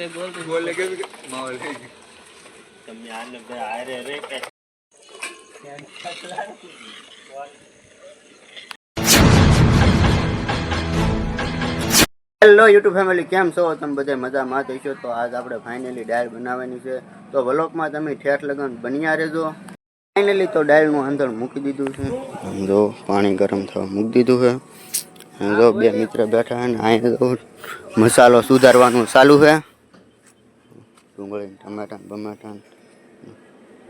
કઈ બોલતું બોલે કે માહોલ થઈ ગયો તમે આને બે આરે રે કે હેલો યુટ્યુબ ફેમિલી, કેમ છો તમે બધા? મજામાં થઈશો તો આજ આપણે ફાઇનલી ડાળ બનાવવાની છે, તો વ્લોગમાં તમે ઠેઠ લગન બન્યા રહેજો. ફાઇનલી તો ડાળનું અંદર મૂકી દીધું છે, જો પાણી ગરમ થવા મૂકી દીધું છે. જો બે મિત્ર બેઠા છે, અહીંયા તો મસાલો સુધારવાનું ચાલુ છે. ડુંગળી, ટમાટા, બમાટા,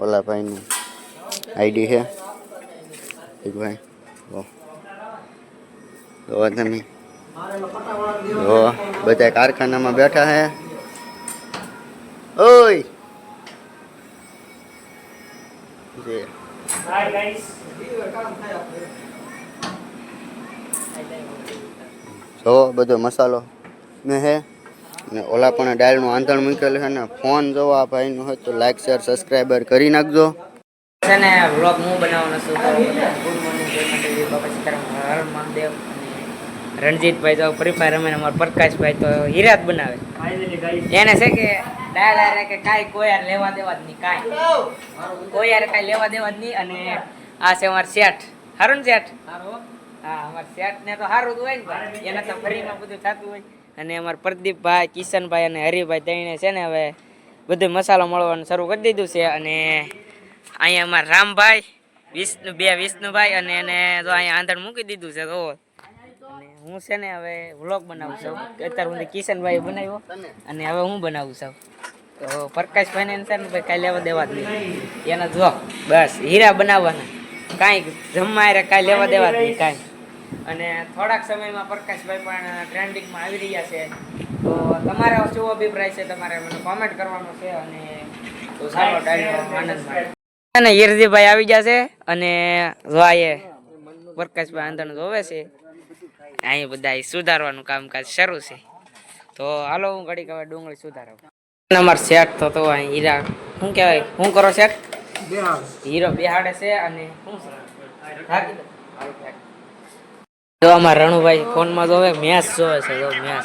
ઓલા ભાઈનું આઈડી છે એક ભાઈ. તો તમે બધા કારખાનામાં બેઠા હે. ઓય જો બધો મસાલો ને હે ને ઓલા પણ ડાળનું આંધણ મૂકેલું છે ને. ફોન જોવા ભાઈનું હોય તો લાઈક શેર સબસ્ક્રાઈબર કરી નાખજો. છે ને વ્લોગ હું બનાવવાનો છું. તો ગુડ મોર્નિંગ, જય માતાજી, બાપા સીતારામ, હર મહાદેવ. રણજીતભાઈ તો ફ્રી ફાયર રમે, અમારા પ્રકાશભાઈ તો હીરાત બનાવે. એને છે કે ડાળ યાર કે કાંઈ કોઈ યાર લેવા દેવા જ નહીં, કાંઈ કોઈ યાર કાંઈ લેવા દેવા જ નહીં. અને આ છે અમારા શેઠ. સારું ને શેઠ? હા, અમારા શેઠ ને તો સારું જ હોય ને ભાઈ, એને તો ફરીમાં બધું થતું હોય. અને અમારા પ્રદીપભાઈ, કિશનભાઈ અને હરિભાઈ ત્રણે છે ને હવે બધો મસાલો મળવાનું શરૂ કરી દીધું છે. અને અહીંયા અમારા રામભાઈ, વિષ્ણુભાઈ અને એને તો અહીંયા આંધણ મૂકી દીધું છે. તો હું છે ને હવે વ્લોગ બનાવું છું. અત્યાર સુધી કિશનભાઈ બનાવ્યો અને હવે હું બનાવું છું. તો પ્રકાશભાઈને છે ને ભાઈ કાંઈ લેવા દેવા જ નહીં. એના જો બસ હીરા બનાવવાના, કાંઈ જમવા રે કાંઈ લેવા દેવા જ નહીં કાંઈ. અને થોડાક સમયમાં પ્રકાશભાઈ પણ ટ્રેન્ડિંગમાં આવી રહ્યા છે. તો તમારો શું અભિપ્રાય છે તમારે મને કોમેન્ટ કરવાનો છે. અને તો સારો ડાયરો આનંદ માણો. અને યરજીભાઈ આવી જશે અને જોવાએ પ્રકાશભાઈ આંધણ જોવે છે. અહીં બધા સુધારવાનું કામકાજ શરૂ છે. તો હાલો હું ઘડીક હવે ડુંગળી સુધારો. અમારા શેઠ તો અહીં હીરા શું કહેવાય, શું કરો શેઠ? હીરો બેહાડે છે. અને શું જો અમારા રણુભાઈ ફોનમાં જોવે, મેચ જોવે છે, જો મેચ.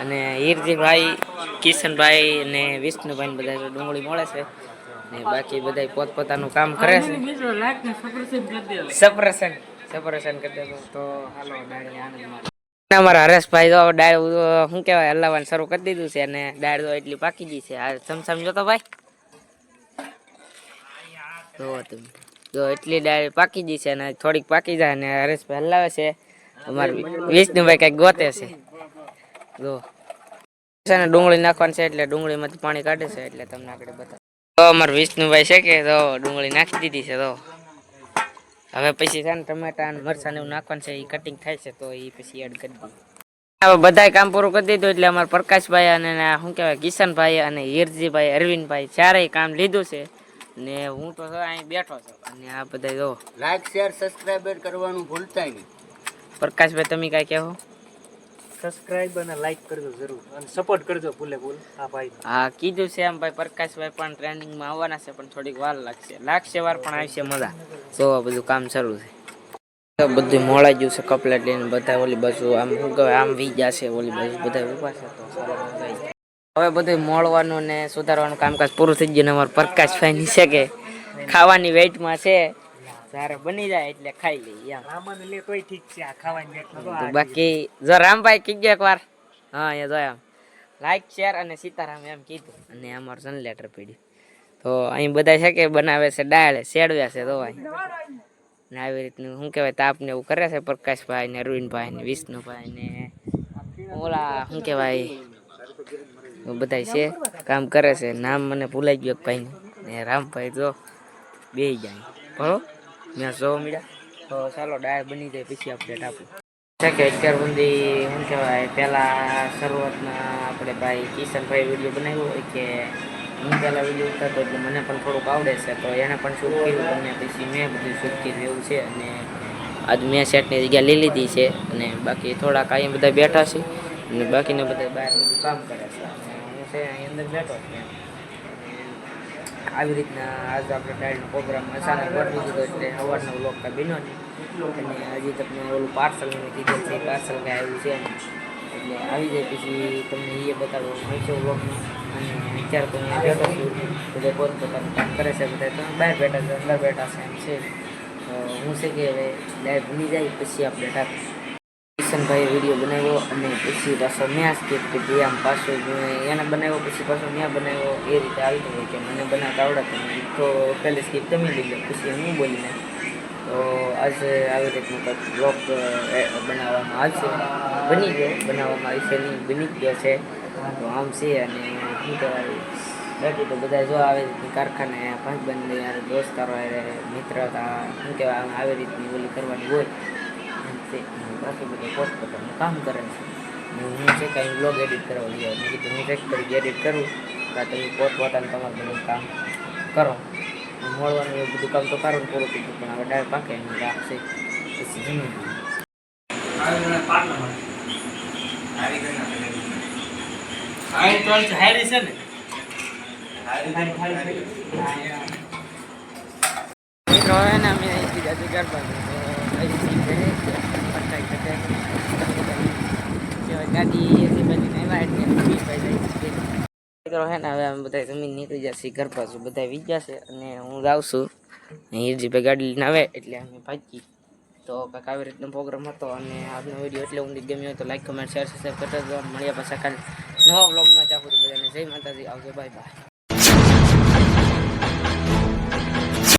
અને હીરજીભાઈ, કિશનભાઈ અને વિષ્ણુભાઈ બધા ડુંગળી મળે છે. ને બાકી બધા પોતપોતાનું કામ કરે છે. સપરેશન કરી દેજો. તો હાલો ડાળી આનંદ. અમારા હરેશભાઈ તો ડાળ શું કહેવાય હલાવવાનું શરૂ કરી દીધું છે. અને ડાળ તો એટલી પાકી ગઈ છે. આ સમજો તો ભાઈ, જો એટલી ડાળ પાકી ગઈ છે. અને થોડીક પાકી જાય અને હરેશભાઈ હલાવે છે. અમારે વિષ્ણુભાઈ કઈક ગોતે છે. જો ડુંગળી નાખવાની છે એટલે ડુંગળીમાંથી પાણી કાઢે છે, એટલે તમને આગળ બતાવો. તો અમારે વિષ્ણુભાઈ છે કે તો ડુંગળી નાખી દીધી છે. તો હવે પછી છે ને ટમેટા અને મરચાં એવું નાખવાનું છે, એ કટિંગ થાય છે તો એ પછી એડ કરી દઈએ. હવે બધાય કામ પૂરું કરી દીધું એટલે અમારા પ્રકાશભાઈ અને શું કહેવાય કિશનભાઈ અને હીરજીભાઈ, અરવિંદભાઈ ચારેય કામ લીધું છે. ને હું તો અહીં બેઠો છું. અને આ બધા જો લાઈક શેર સબસ્ક્રાઈબર કરવાનું ભૂલતા નહીં. પ્રકાશભાઈ તમે કાંઈ કહેવો? સબસ્ક્રાઇબ અને લાઈક કરજો જરૂર, અને સપોર્ટ કરજો ભૂલે ભૂલ. હા ભાઈ, હા કીધું છે એમ ભાઈ. પ્રકાશભાઈ પણ ટ્રેનિંગમાં આવવાના છે, પણ થોડીક વાર લાગશે વાર પણ આવશે મજા. તો બધું કામ શરૂ છે. બધું મોળાઈ ગયું છે કપલેટ લઈને. બધા ઓલી બાજુ આમ શું કહેવાય આમ વી ગયા છે, ઓલી બાજુ બધા ઊભા છે. તો હવે બધું મોળવાનું ને સુધારવાનું કામકાજ પૂરું થઈ ગયું. ને અમારા પ્રકાશભાઈની છે કે ખાવાની વેઇટમાં છે, જ્યારે બની જાય એટલે ખાઈ લઈએ એમ. બાકી જો રામભાઈ કીધું એક વાર, હા એ જો એમ લાઈક શેર અને સીતારામ એમ કીધું. અને અમારું જનરેટર પીડ્યું. તો અહીં બધા છે કે બનાવે છે ડાળ, શેડવ્યા છે. તો ને આવી રીતનું શું કહેવાય તાપને એવું કરે છે પ્રકાશભાઈ ને અરવિંદભાઈ ને વિષ્ણુભાઈ ને ઓલા શું કહેવાય બધા છે કામ કરે છે. નામ મને ભૂલાઈ ગયું એક ભાઈનું. ને રામભાઈ જો બે જાય બરો મેં જો મળ્યા. તો ચાલો ડાળ બની જાય પછી અપડેટ આપું છે કે અત્યાર સુધી શું કહેવાય પહેલાં શરૂઆતમાં આપણે ભાઈ કિશનભાઈ વિડીયો બનાવ્યો હોય કે હું પહેલાં વિડીયો ઉતારતો એટલે મને પણ થોડુંક આવડે છે. તો એને પણ શૂટ કર્યું અને પછી મેં બધું શૂટ કર્યું એવું છે. અને આજ મેં સેટની જગ્યા લઈ લીધી છે. અને બાકી થોડાક અહીંયા બધા બેઠા છે અને બાકીને બધા બહાર બધું કામ કરે છે. અને હું છે અહીં અંદર બેઠો છું. આવી રીતના આજ આપણે ડાળનો પ્રોગ્રામ અચાનક ગોઠવી દીધો એટલે સવારનો વ્લોગ કાંઈ બન્યો નહીં. અને હજી તમને ઓલું પાર્સલ મેં કીધું છે, પાર્સલ કાંઈ આવ્યું છે. એટલે આવી જાય પછી તમને એ બતાડવાનું મળશે વ્લોગમાં. અને અત્યારે તો હું બેઠો છું, બધા પોતપોતાનું કામ કરે છે, બધા તમે બહાર બેઠા છો, અંદર બેઠા છે એમ છે. તો હું છે કે હવે ડાયરેક્ટ ભૂલી જાય પછી આપણે ટાક કિશનભાઈએ વિડીયો બનાવ્યો અને પછી પાછો મેં આ સ્કીપ કીધી આમ પાછો એને બનાવ્યો પછી પાછો મેં બનાવ્યો એ રીતે આવતું હોય કે મને બનાવતા આવડતું નથી. તો પહેલી સ્કીપ તમે લીધો પછી હું બોલીને તો આજે આવી રીતનું કંઈક બ્લોગ બનાવવામાં આવશે. બની ગયો, બનાવવામાં આવશે નહીં, બની જ ગયો છે. તો આમ છે અને શું કહેવાય બાકી તો બધા જો આવી રીતની કારખાને ભાઈબંધ યાર દોસ્તારો મિત્રતા શું કહેવાય આમ આવી રીતની ઓલી કરવાની હોય એમ છે. બાકી બધા પોતપોતાનું કામ કરે છે. હું છે કાંઈ બ્લોગ એડિટ કરવા ગયો, મેં કીધું હું ચેક કરી એડિટ કરું કાં તમે પોતપોતાનું તમારું બધું કામ કરો. મળવાનું એવું બધું કામ તો સારું પૂરું કીધું પણ હવે ડાયરેક્ટ પાકે એનું રાખશે પછી જમી મિત્રો હવે ને અમે અહીંથી જાતે ગરબા ગાડી એસી બધી આવ્યા એટલે મિત્રો હે ને હવે અમે બધા જમીન નીકળી જશે ઘર પાછું બધા વી જશે અને હું જાઉં છું હીરજીભાઈ ગાડી લઈને આવે એટલે અમે ભાગી. તો કંઈક આવી રીતનો પ્રોગ્રામ હતો અને આજનો વિડીયો એટલે ઊંધી ગમ્યો હોય તો લાઈક કમેન્ટ શેર સબસ્ક્રાઈબ કરતા મળ્યા પાછા કાલે નવા વ્લોગમાં ત્યાં સુધી બધાને જય માતાજી, આવજો, બાય બાય.